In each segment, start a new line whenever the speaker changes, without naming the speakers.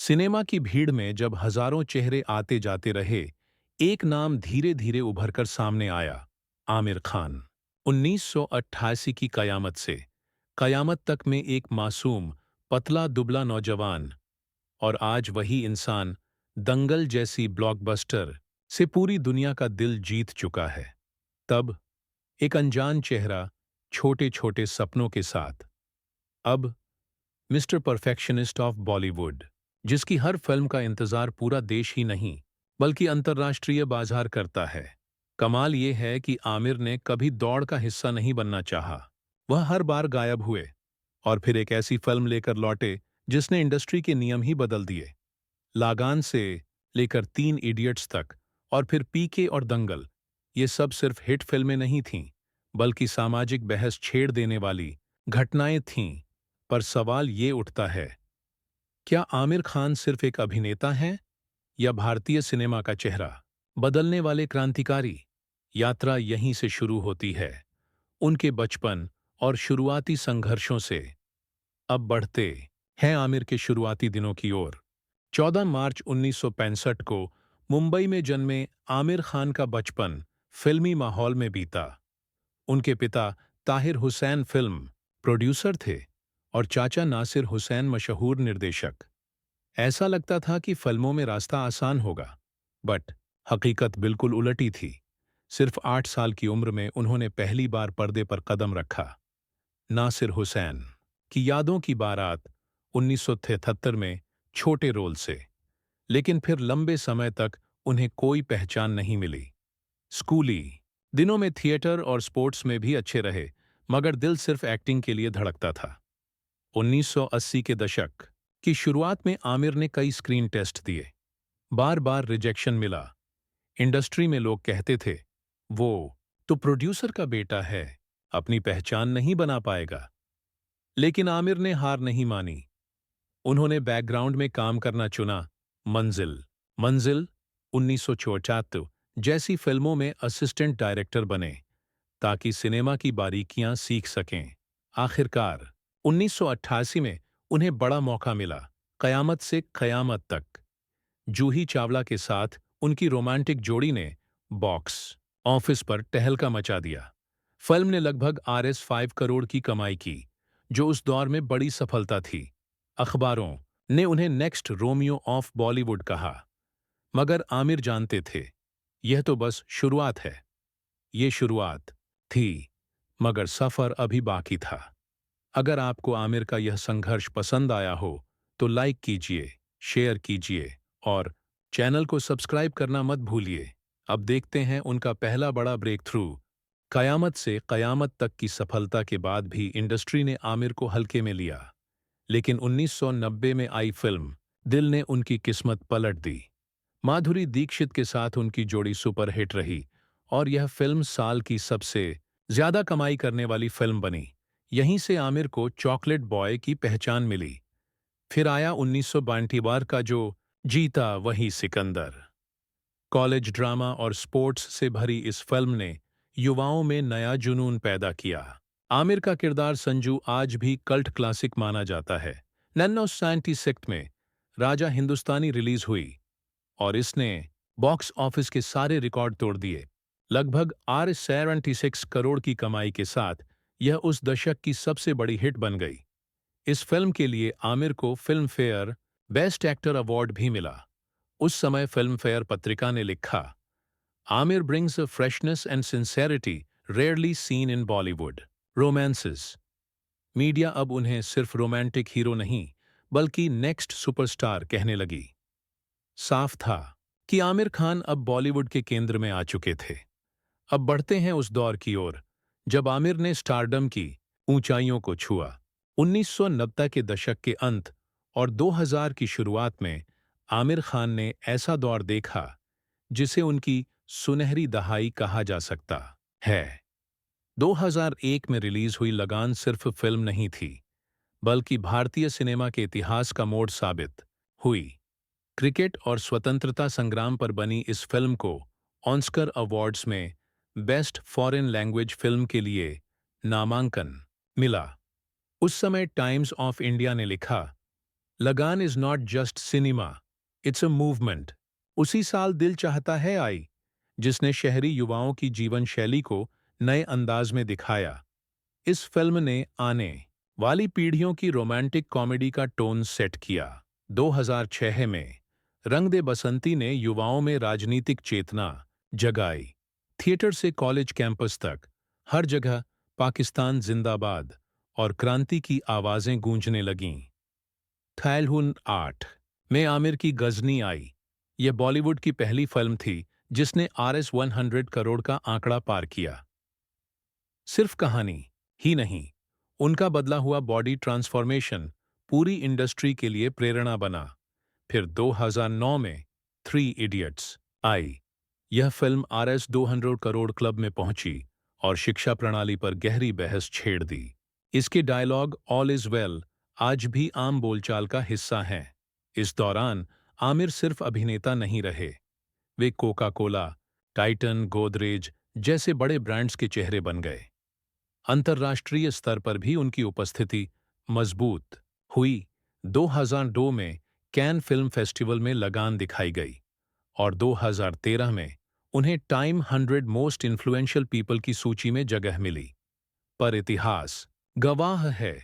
Cinema की भीड़ में जब हजारों चेहरे आते जाते रहे, एक नाम धीरे धीरे उभरकर सामने आया। आमिर खान। 1988 की कयामत से कयामत तक में एक मासूम, पतला दुबला नौजवान, और आज वही इंसान दंगल जैसी ब्लॉकबस्टर से पूरी दुनिया का दिल जीत चुका है। तब एक अनजान चेहरा, छोटे छोटे सपनों के साथ। अब मिस्टर परफेक्शनिस्ट ऑफ बॉलीवुड, जिसकी हर फिल्म का इंतजार पूरा देश ही नहीं बल्कि अंतर्राष्ट्रीय बाजार करता है। कमाल ये है कि आमिर ने कभी दौड़ का हिस्सा नहीं बनना चाहा। वह हर बार गायब हुए और फिर एक ऐसी फिल्म लेकर लौटे जिसने इंडस्ट्री के नियम ही बदल दिए। लागान से लेकर 3 इडियट्स तक और फिर पीके और दंगल, ये सब सिर्फ हिट फिल्में नहीं थीं बल्कि सामाजिक बहस छेड़ देने वाली घटनाएं थीं। पर सवाल ये उठता है, क्या आमिर खान सिर्फ एक अभिनेता हैं या भारतीय सिनेमा का चेहरा बदलने वाले क्रांतिकारी? यात्रा यहीं से शुरू होती है, उनके बचपन और शुरुआती संघर्षों से। अब बढ़ते हैं आमिर के शुरुआती दिनों की ओर। 14 मार्च 1965 को मुंबई में जन्मे आमिर खान का बचपन फिल्मी माहौल में बीता। उनके पिता ताहिर हुसैन फिल्म प्रोड्यूसर थे और चाचा नासिर हुसैन मशहूर निर्देशक। ऐसा लगता था कि फिल्मों में रास्ता आसान होगा, बट हकीकत बिल्कुल उलटी थी। सिर्फ 8 साल की उम्र में उन्होंने पहली बार पर्दे पर कदम रखा। नासिर हुसैन की यादों की बारात 1973 में छोटे रोल से, लेकिन फिर लंबे समय तक उन्हें कोई पहचान नहीं मिली। स्कूली दिनों में थिएटर और स्पोर्ट्स में भी अच्छे रहे, मगर दिल सिर्फ एक्टिंग के लिए धड़कता था। 1980 के दशक की शुरुआत में आमिर ने कई स्क्रीन टेस्ट दिए। बार बार रिजेक्शन मिला। इंडस्ट्री में लोग कहते थे, वो तो प्रोड्यूसर का बेटा है, अपनी पहचान नहीं बना पाएगा। लेकिन आमिर ने हार नहीं मानी। उन्होंने बैकग्राउंड में काम करना चुना। मंजिल मंजिल 1974 जैसी फिल्मों में असिस्टेंट डायरेक्टर बने ताकि सिनेमा की बारीकियां सीख सकें। आखिरकार 1988 में उन्हें बड़ा मौका मिला, कयामत से कयामत तक। जूही चावला के साथ उनकी रोमांटिक जोड़ी ने बॉक्स ऑफिस पर तहलका मचा दिया। फिल्म ने लगभग Rs 5 करोड़ की कमाई की, जो उस दौर में बड़ी सफलता थी। अखबारों ने उन्हें नेक्स्ट रोमियो ऑफ बॉलीवुड कहा। मगर आमिर जानते थे, यह तो बस शुरुआत है। ये शुरुआत थी, मगर सफर अभी बाकी था। अगर आपको आमिर का यह संघर्ष पसंद आया हो तो लाइक कीजिए, शेयर कीजिए और चैनल को सब्सक्राइब करना मत भूलिए। अब देखते हैं उनका पहला बड़ा ब्रेक थ्रू। कयामत से कयामत तक की सफलता के बाद भी इंडस्ट्री ने आमिर को हल्के में लिया, लेकिन 1990 में आई फिल्म दिल ने उनकी किस्मत पलट दी। माधुरी दीक्षित के साथ उनकी जोड़ी सुपरहिट रही और यह फिल्म साल की सबसे ज्यादा कमाई करने वाली फिल्म बनी। यहीं से आमिर को चॉकलेट बॉय की पहचान मिली। फिर आया 1992 का जो जीता वही सिकंदर। कॉलेज ड्रामा और स्पोर्ट्स से भरी इस फिल्म ने युवाओं में नया जुनून पैदा किया। आमिर का किरदार संजू आज भी कल्ट क्लासिक माना जाता है। 1996 में राजा हिंदुस्तानी रिलीज हुई और इसने बॉक्स ऑफिस के सारे रिकॉर्ड तोड़ दिए। लगभग Rs 76 करोड़ की कमाई के साथ यह उस दशक की सबसे बड़ी हिट बन गई। इस फिल्म के लिए आमिर को film fair best actor award भी मिला। उस समय फिल्म फेयर पत्रिका ने लिखा, Aamir brings a freshness and sincerity rarely seen in Bollywood romances. Media अब उन्हें सिर्फ रोमांटिक हीरो नहीं बल्कि नेक्स्ट सुपरस्टार कहने लगी। साफ था कि आमिर खान अब बॉलीवुड के केंद्र में आ चुके थे। अब बढ़ते हैं उस दौर की ओर जब आमिर ने स्टारडम की ऊंचाइयों को छुआ। 1990 के दशक के अंत और 2000 की शुरुआत में आमिर खान ने ऐसा दौर देखा जिसे उनकी सुनहरी दहाई कहा जा सकता है। 2001 में रिलीज हुई लगान सिर्फ फिल्म नहीं थी, बल्कि भारतीय सिनेमा के इतिहास का मोड़ साबित हुई। क्रिकेट और स्वतंत्रता संग्राम पर बनी इस फिल्म को ऑस्कर अवार्ड्स में बेस्ट फॉरेन लैंग्वेज फिल्म के लिए नामांकन मिला। उस समय टाइम्स ऑफ इंडिया ने लिखा, लगान is not just cinema, it's a movement. उसी साल दिल चाहता है आई, जिसने शहरी युवाओं की जीवन शैली को नए अंदाज में दिखाया। इस फिल्म ने आने वाली पीढ़ियों की रोमांटिक कॉमेडी का टोन सेट किया। 2006 में रंग दे बसंती ने युवाओं में राजनीतिक चेतना जगाई। थिएटर से कॉलेज कैंपस तक हर जगह पाकिस्तान जिंदाबाद और क्रांति की आवाजें गूंजने लगीं। थैलहुन 8 में आमिर की गजनी आई। यह बॉलीवुड की पहली फिल्म थी जिसने RS 100 करोड़ का आंकड़ा पार किया। सिर्फ कहानी ही नहीं, उनका बदला हुआ बॉडी ट्रांसफॉर्मेशन पूरी इंडस्ट्री के लिए प्रेरणा बना। फिर 2009 में थ्री इडियट्स आई। यह फिल्म RS 200 करोड़ क्लब में पहुंची और शिक्षा प्रणाली पर गहरी बहस छेड़ दी। इसके डायलॉग ऑल इज वेल आज भी आम बोलचाल का हिस्सा हैं। इस दौरान आमिर सिर्फ अभिनेता नहीं रहे, वे कोका कोला, टाइटन, गोदरेज जैसे बड़े ब्रांड्स के चेहरे बन गए। अंतर्राष्ट्रीय स्तर पर भी उनकी उपस्थिति मजबूत हुई। 2002 में कैन फिल्म फेस्टिवल में लगान दिखाई गई और 2013 में उन्हें टाइम 100 मोस्ट इन्फ्लुएंशियल पीपल की सूची में जगह मिली। पर इतिहास गवाह है,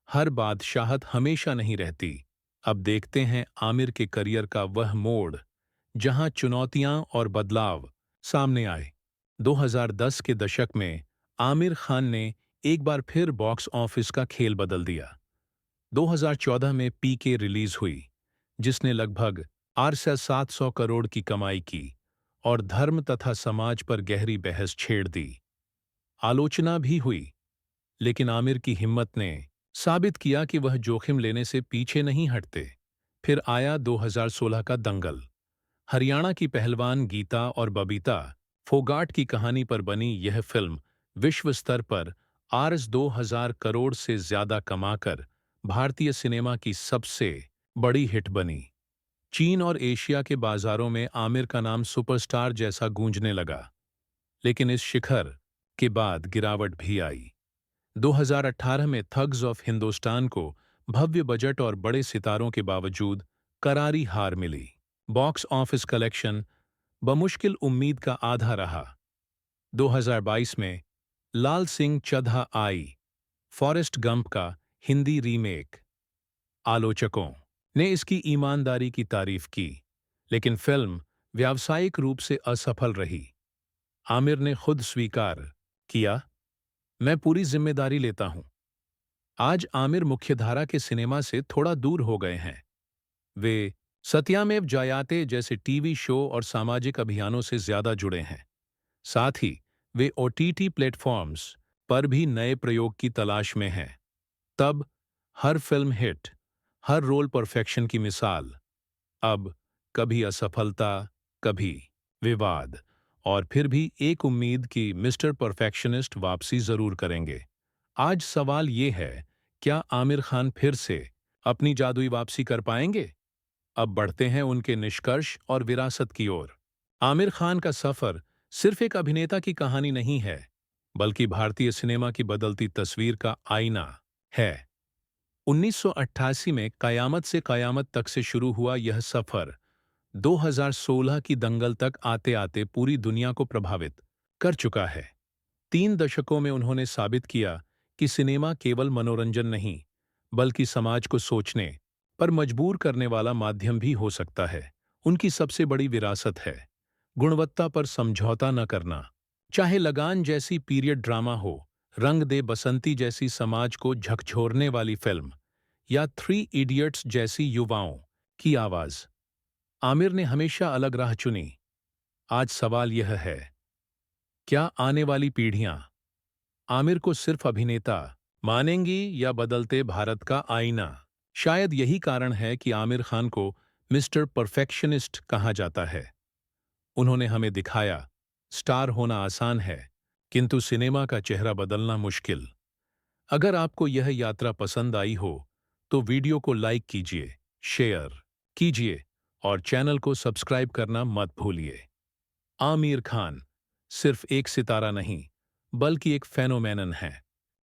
हर बादशाहत हमेशा नहीं रहती। अब देखते हैं आमिर के करियर का वह मोड़ जहां चुनौतियां और बदलाव सामने आए। 2010 के दशक में आमिर खान ने एक बार फिर बॉक्स ऑफिस का खेल बदल दिया। 2014 में PK रिलीज हुई, जिसने लगभग 700 करोड़ की कमाई की और धर्म तथा समाज पर गहरी बहस छेड़ दी। आलोचना भी हुई, लेकिन आमिर की हिम्मत ने साबित किया कि वह जोखिम लेने से पीछे नहीं हटते। फिर आया 2016 का दंगल। हरियाणा की पहलवान गीता और बबीता फोगाट की कहानी पर बनी यह फिल्म विश्व स्तर पर RS 2000 करोड़ से ज्यादा कमाकर भारतीय सिनेमा की सबसे बड़ी हिट बनी। चीन और एशिया के बाजारों में आमिर का नाम सुपरस्टार जैसा गूंजने लगा। लेकिन इस शिखर के बाद गिरावट भी आई। 2018 में थग्स ऑफ हिंदुस्तान को भव्य बजट और बड़े सितारों के बावजूद करारी हार मिली। बॉक्स ऑफिस कलेक्शन बमुश्किल उम्मीद का आधा रहा। 2022 में लाल सिंह चड्ढा आई, फॉरेस्ट गंप का हिंदी रीमेक। आलोचकों ने इसकी ईमानदारी की तारीफ की, लेकिन फिल्म व्यावसायिक रूप से असफल रही। आमिर ने खुद स्वीकार किया, मैं पूरी जिम्मेदारी लेता हूं। आज आमिर मुख्यधारा के सिनेमा से थोड़ा दूर हो गए हैं। वे सत्यामेव जयाते जैसे टीवी शो और सामाजिक अभियानों से ज्यादा जुड़े हैं। साथ ही वे OTT प्लेटफॉर्म्स पर भी नए प्रयोग की तलाश में हैं। तब हर फिल्म हिट, हर रोल परफेक्शन की मिसाल। अब कभी असफलता, कभी विवाद, और फिर भी एक उम्मीद कि मिस्टर परफेक्शनिस्ट वापसी जरूर करेंगे। आज सवाल ये है, क्या आमिर खान फिर से अपनी जादुई वापसी कर पाएंगे? अब बढ़ते हैं उनके निष्कर्ष और विरासत की ओर। आमिर खान का सफर सिर्फ एक अभिनेता की कहानी नहीं है, बल्कि भारतीय सिनेमा की बदलती तस्वीर का आईना है। 1988 में कयामत से कयामत तक से शुरू हुआ यह सफर 2016 की दंगल तक आते आते पूरी दुनिया को प्रभावित कर चुका है। 3 दशकों में उन्होंने साबित किया कि सिनेमा केवल मनोरंजन नहीं, बल्कि समाज को सोचने पर मजबूर करने वाला माध्यम भी हो सकता है। उनकी सबसे बड़ी विरासत है गुणवत्ता पर समझौता न करना। चाहे लगान जैसी पीरियड ड्रामा हो, रंग दे बसंती जैसी समाज को झकझोरने वाली फिल्म, या थ्री इडियट्स जैसी युवाओं की आवाज, आमिर ने हमेशा अलग राह चुनी। आज सवाल यह है, क्या आने वाली पीढ़ियां आमिर को सिर्फ अभिनेता मानेंगी या बदलते भारत का आईना? शायद यही कारण है कि आमिर खान को मिस्टर परफेक्शनिस्ट कहा जाता है। उन्होंने हमें दिखाया, स्टार होना आसान है, किंतु सिनेमा का चेहरा बदलना मुश्किल। अगर आपको यह यात्रा पसंद आई हो, तो वीडियो को लाइक कीजिए, शेयर कीजिए और चैनल को सब्सक्राइब करना मत भूलिए। आमिर खान सिर्फ एक सितारा नहीं, बल्कि एक फेनोमेनन है।